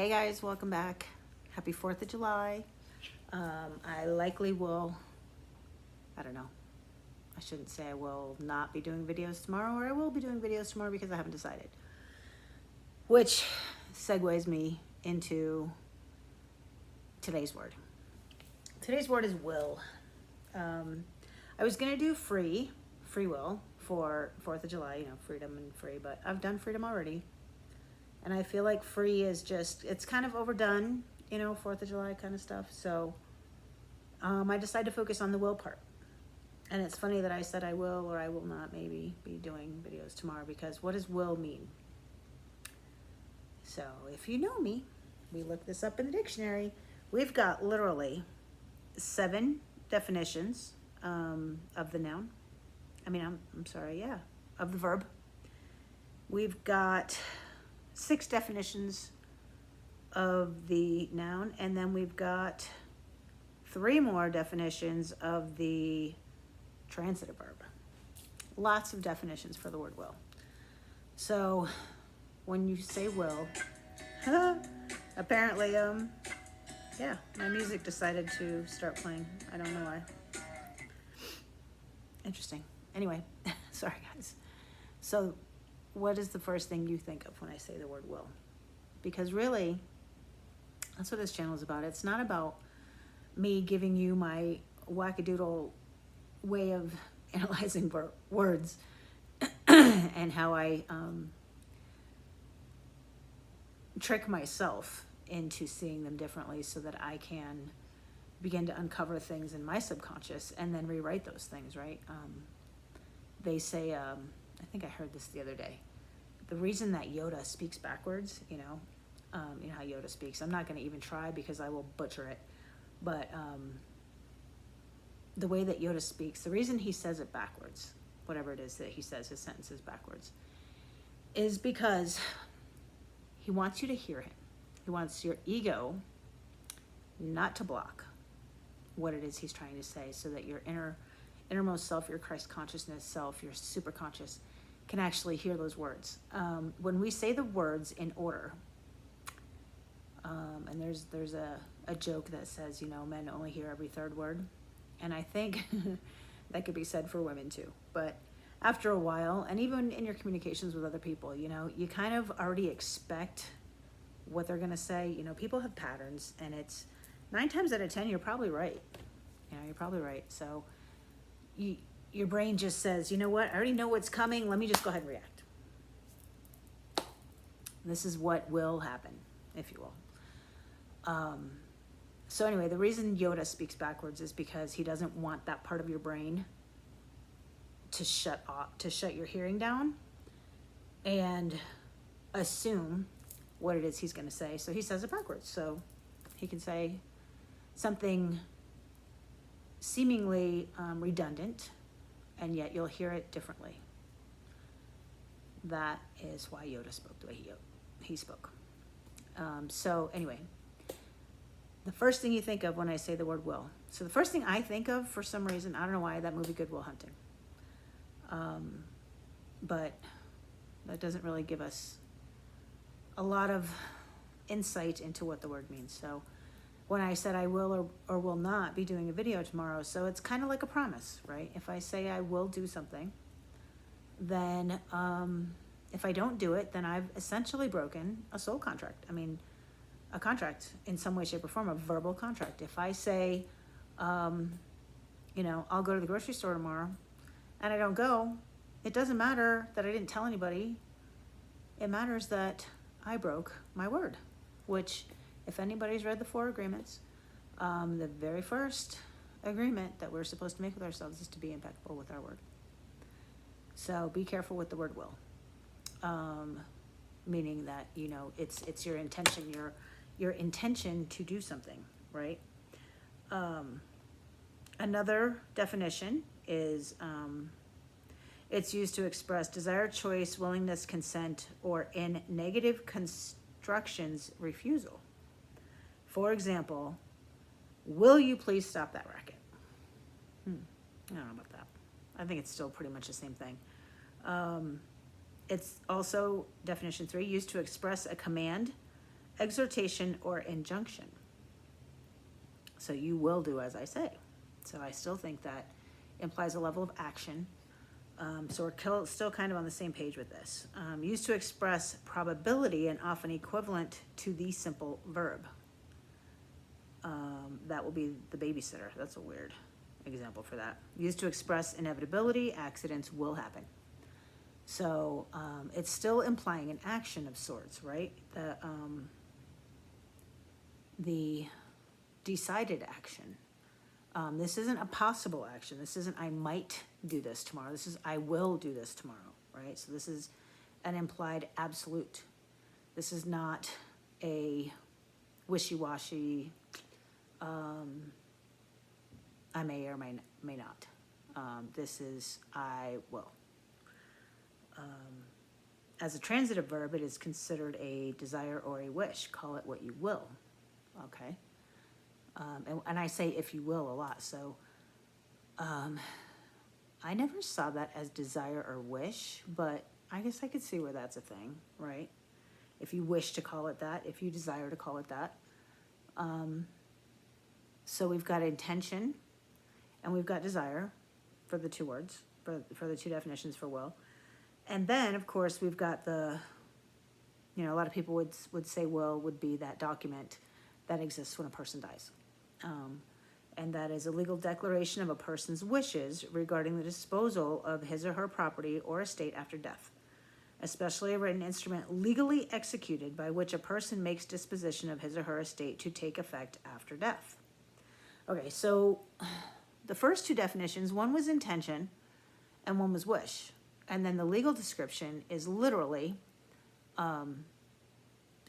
Hey guys, welcome back. Happy 4th of July. I likely will, I don't know, I shouldn't say I will not be doing videos tomorrow, or I will be doing videos tomorrow because I haven't decided. Which segues me into today's word. Today's word is will. I was going to do free will for 4th of July, freedom and free, but I've done freedom already. And I feel like free is just, it's kind of overdone, 4th of July kind of stuff. So I decided to focus on the will part. And it's funny that I said I will or I will not maybe be doing videos tomorrow, because what does will mean? So if you know me, we looked this up in the dictionary. We've got literally 7 definitions of the noun. Of the verb. We've got 6 definitions of the noun, and then we've got 3 more definitions of the transitive verb. Lots of definitions for the word will. So when you say will, apparently, my music decided to start playing. I don't know why. Interesting. Anyway, sorry guys. So what is the first thing you think of when I say the word will? Because really, that's what this channel is about. It's not about me giving you my wackadoodle way of analyzing words and how I trick myself into seeing them differently so that I can begin to uncover things in my subconscious and then rewrite those things, right? They say, I think I heard this the other day, the reason that Yoda speaks backwards, you know how Yoda speaks. I'm not going to even try because I will butcher it. But the way that Yoda speaks, the reason he says it backwards, whatever it is that he says, his sentences backwards, is because he wants you to hear him. He wants your ego not to block what it is he's trying to say, so that your innermost self, your Christ consciousness self, your super conscious, can actually hear those words. When we say the words in order, and there's a joke that says, men only hear every 3rd word. And I think that could be said for women too. But after a while, and even in your communications with other people, you kind of already expect what they're going to say. People have patterns, and it's 9 times out of 10, you're probably right. You're probably right. So your brain just says, you know what? I already know what's coming. Let me just go ahead and react. This is what will happen, if you will. So anyway, the reason Yoda speaks backwards is because he doesn't want that part of your brain to shut your hearing down and assume what it is he's going to say. So he says it backwards. So he can say something seemingly redundant, and yet you'll hear it differently. That is why Yoda spoke the way he spoke. So anyway, the first thing you think of when I say the word will. So the first thing I think of, for some reason, I don't know why, that movie Good Will Hunting. But that doesn't really give us a lot of insight into what the word means. So when I said I will or will not be doing a video tomorrow, so it's kind of like a promise, right? If I say I will do something, then if I don't do it, then I've essentially broken a soul contract. A contract in some way, shape, or form, a verbal contract. If I say, I'll go to the grocery store tomorrow, and I don't go, it doesn't matter that I didn't tell anybody. It matters that I broke my word, which, if anybody's read the 4 agreements, the very first agreement that we're supposed to make with ourselves is to be impeccable with our word. So be careful with the word will. Meaning that, it's your intention, your intention to do something, right? Another definition is it's used to express desire, choice, willingness, consent, or in negative constructions, refusal. For example, will you please stop that racket? I don't know about that. I think it's still pretty much the same thing. It's also, definition 3, used to express a command exhortation or injunction. So you will do as I say. So I still think that implies a level of action. So we're still kind of on the same page with this. Used to express probability and often equivalent to the simple verb. That will be the babysitter. That's a weird example for that. Used to express inevitability, accidents will happen. So it's still implying an action of sorts, right? The decided action. This isn't a possible action. This isn't I might do this tomorrow. This is I will do this tomorrow, right? So this is an implied absolute. This is not a wishy-washy, I may or may not. This is I will. As a transitive verb, it is considered a desire or a wish. Call it what you will, okay? And I say if you will a lot, so I never saw that as desire or wish, but I guess I could see where that's a thing, right? If you wish to call it that, if you desire to call it that. So we've got intention and we've got desire for the two words, for the two definitions for will. And then, of course, we've got a lot of people would say will would be that document that exists when a person dies. And that is a legal declaration of a person's wishes regarding the disposal of his or her property or estate after death, especially a written instrument legally executed by which a person makes disposition of his or her estate to take effect after death. Okay, so the first two definitions, one was intention and one was wish. And then the legal description is literally a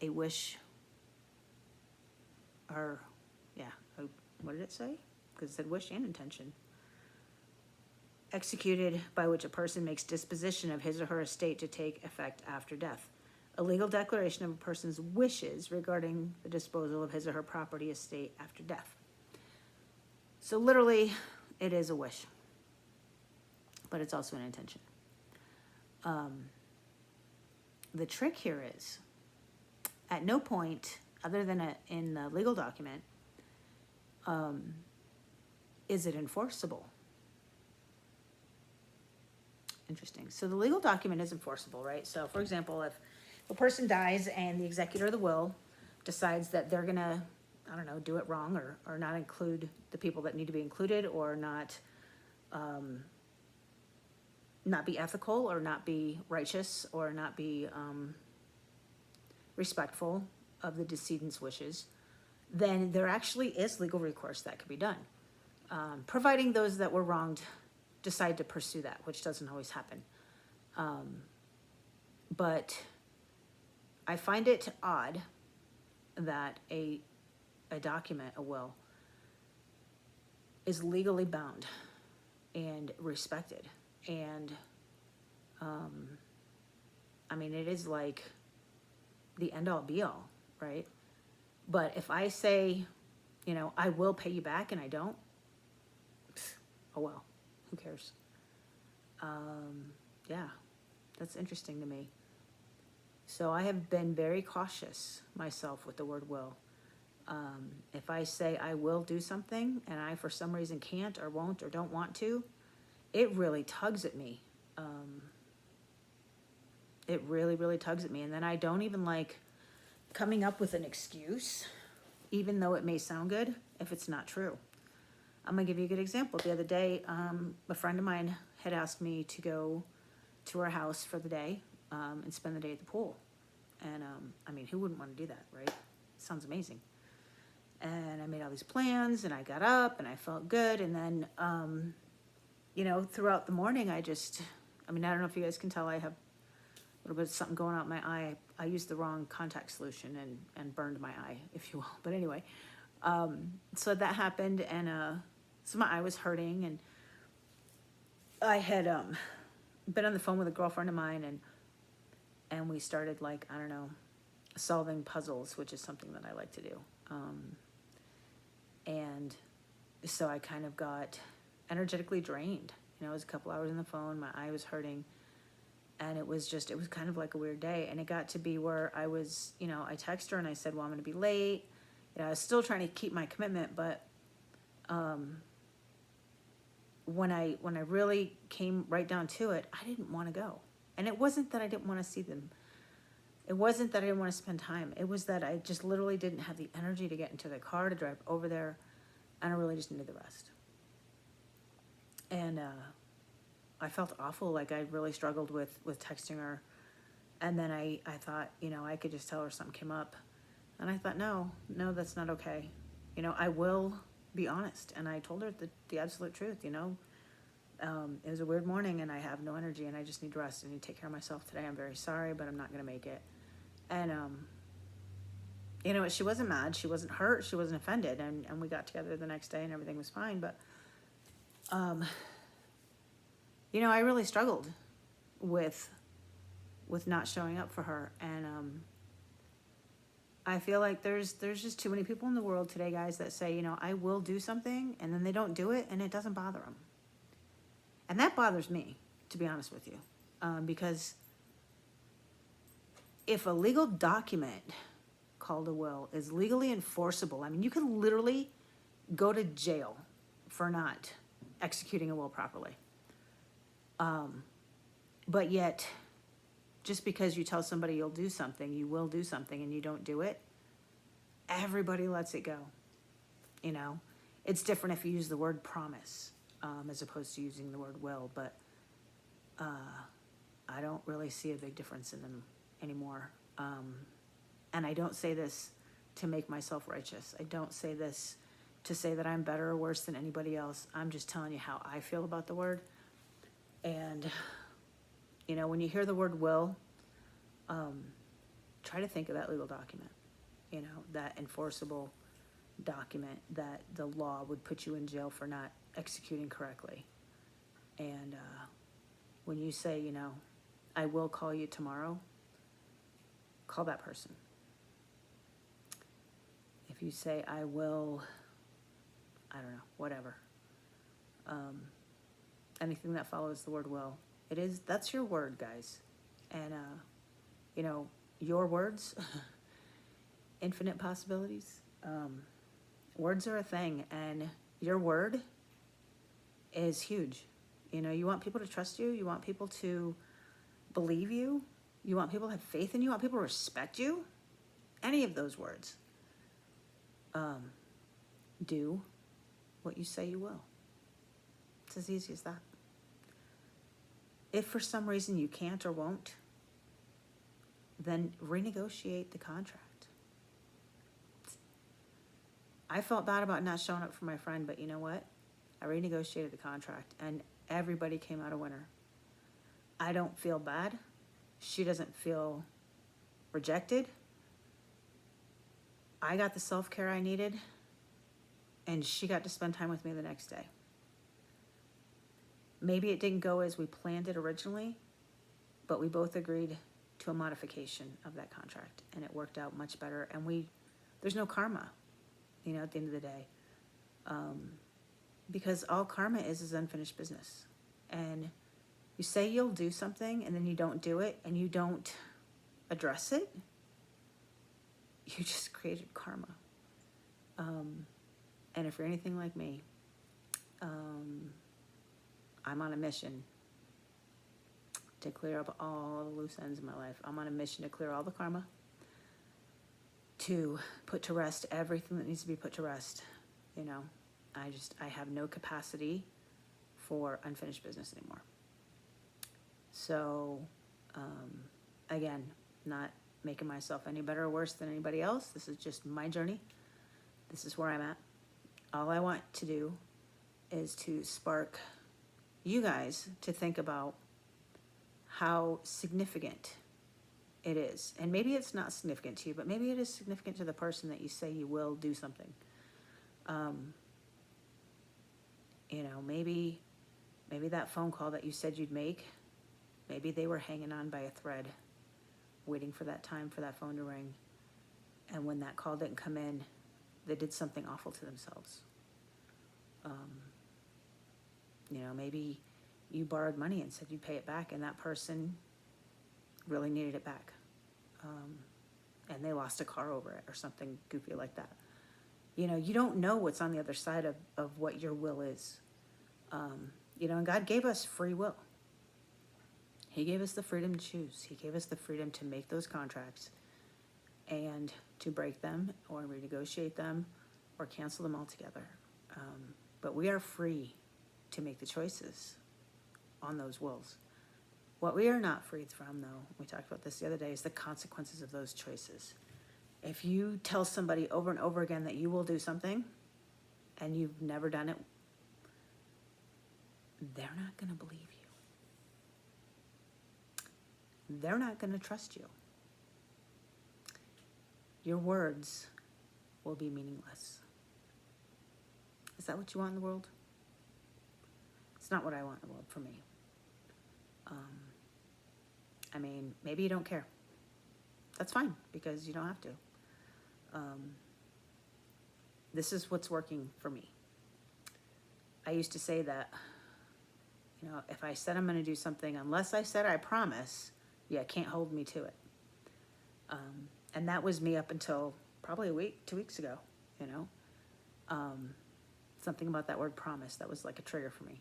wish or, what did it say? Because it said wish and intention. Executed by which a person makes disposition of his or her estate to take effect after death. A legal declaration of a person's wishes regarding the disposal of his or her property estate after death. So literally, it is a wish. But it's also an intention. The trick here is, at no point, other than in the legal document, is it enforceable? Interesting. So the legal document is enforceable, right? So, for example, if a person dies and the executor of the will decides that they're going to, do it wrong or not include the people that need to be included or not be ethical or not be righteous or not be respectful of the decedent's wishes, then there actually is legal recourse that could be done, providing those that were wronged decide to pursue that, which doesn't always happen. But I find it odd that a document, a will, is legally bound and respected. And, it is like the end-all be-all, right? But if I say, I will pay you back and I don't, oh well, who cares? That's interesting to me. So I have been very cautious myself with the word will. If I say I will do something and I for some reason can't or won't or don't want to, it really tugs at me. It really, really tugs at me. And then I don't even like coming up with an excuse, even though it may sound good, if it's not true. I'm going to give you a good example. The other day, a friend of mine had asked me to go to her house for the day and spend the day at the pool. And, who wouldn't want to do that, right? Sounds amazing. And I made all these plans, and I got up, and I felt good. And then, throughout the morning, I don't know if you guys can tell, I have a little bit of something going out in my eye. I used the wrong contact solution and burned my eye, if you will. But anyway, so that happened, and so my eye was hurting, and I had been on the phone with a girlfriend of mine, and we started solving puzzles, which is something that I like to do. And so I kind of got energetically drained. It was a couple hours on the phone, my eye was hurting, And it was kind of like a weird day. And it got to be where I was, I texted her and I said, well, I'm going to be late. I was still trying to keep my commitment, but when I really came right down to it, I didn't want to go. And it wasn't that I didn't want to see them. It wasn't that I didn't want to spend time. It was that I just literally didn't have the energy to get into the car to drive over there, and I really just needed the rest. And I felt awful, like I really struggled with texting her. And then I thought, I could just tell her something came up. And I thought, no, that's not okay. I will be honest. And I told her the absolute truth, it was a weird morning and I have no energy and I just need rest and need to take care of myself today. I'm very sorry, but I'm not going to make it. And, she wasn't mad. She wasn't hurt. She wasn't offended. And we got together the next day and everything was fine. But, I really struggled with not showing up for her. And, I feel like there's just too many people in the world today, guys, that say, I will do something, and then they don't do it, and it doesn't bother them. And that bothers me, to be honest with you, because if a legal document called a will is legally enforceable, I mean, you can literally go to jail for not executing a will properly. But yet, just because you tell somebody you'll do something, you will do something, and you don't do it, everybody lets it go. It's different if you use the word promise as opposed to using the word will, but I don't really see a big difference in them anymore. And I don't say this to make myself righteous. I don't say this to say that I'm better or worse than anybody else. I'm just telling you how I feel about the word. And when you hear the word will, try to think of that legal document, that enforceable document that the law would put you in jail for not executing correctly. And when you say, I will call you tomorrow, call that person. If you say, I will, I don't know, whatever. Anything that follows the word will. That's your word, guys. And, your words, infinite possibilities. Words are a thing, and your word is huge. You want people to trust you. You want people to believe you. You want people to have faith in you. You want people to respect you. Any of those words. Do what you say you will. It's as easy as that. If for some reason you can't or won't, then renegotiate the contract. I felt bad about not showing up for my friend, but you know what? I renegotiated the contract and everybody came out a winner. I don't feel bad. She doesn't feel rejected. I got the self-care I needed and she got to spend time with me the next day. Maybe it didn't go as we planned it originally, but we both agreed to a modification of that contract, and it worked out much better. And there's no karma, at the end of the day, because all karma is unfinished business. And you say you'll do something, and then you don't do it, and you don't address it. You just created karma. And if you're anything like me, I'm on a mission to clear up all the loose ends in my life. I'm on a mission to clear all the karma, to put to rest everything that needs to be put to rest. I have no capacity for unfinished business anymore. So, again, not making myself any better or worse than anybody else. This is just my journey. This is where I'm at. All I want to do is to spark you guys to think about how significant it is. And maybe it's not significant to you, but maybe it is significant to the person that you say you will do something. Maybe that phone call that you said you'd make, maybe they were hanging on by a thread, waiting for that time for that phone to ring. And when that call didn't come in, they did something awful to themselves. Maybe you borrowed money and said you'd pay it back, and that person really needed it back. And they lost a car over it or something goofy like that. You know, you don't know what's on the other side of what your will is. You know, and God gave us free will. He gave us the freedom to choose. He gave us the freedom to make those contracts and to break them or renegotiate them or cancel them altogether. But we are free to make the choices on those wills. What we are not freed from, though, we talked about this the other day, is the consequences of those choices. If you tell somebody over and over again that you will do something and you've never done it, they're not going to believe you. They're not going to trust you. Your words will be meaningless. Is that what you want in the world? It's not what I want in the world for me. I mean, maybe you don't care. That's fine, because you don't have to. This is what's working for me. I used to say that, you know, if I said I'm going to do something, unless I said I promise, you can't hold me to it. And that was me up until probably a week, 2 weeks ago, you know. Something about that word promise, that was like a trigger for me.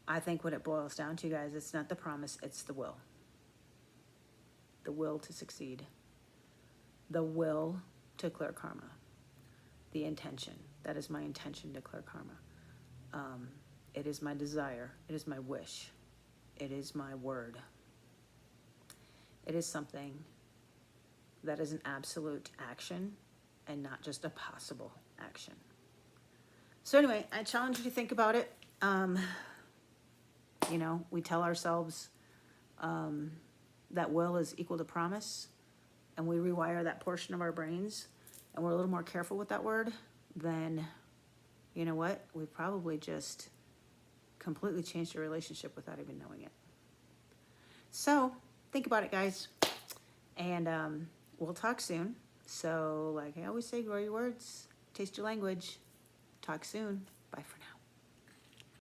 I think what it boils down to, guys, it's not the promise, it's the will. The will to succeed. The will to clear karma. The intention. That is my intention to clear karma. It is my desire. It is my wish. It is my word. It is something that is an absolute action and not just a possible action. So anyway, I challenge you to think about it. You know, we tell ourselves that will is equal to promise, and we rewire that portion of our brains, and we're a little more careful with that word, then, you know what? We probably just completely changed your relationship without even knowing it. So think about it, guys, and we'll talk soon. So like I always say, grow your words, taste your language. Talk soon. Bye for now.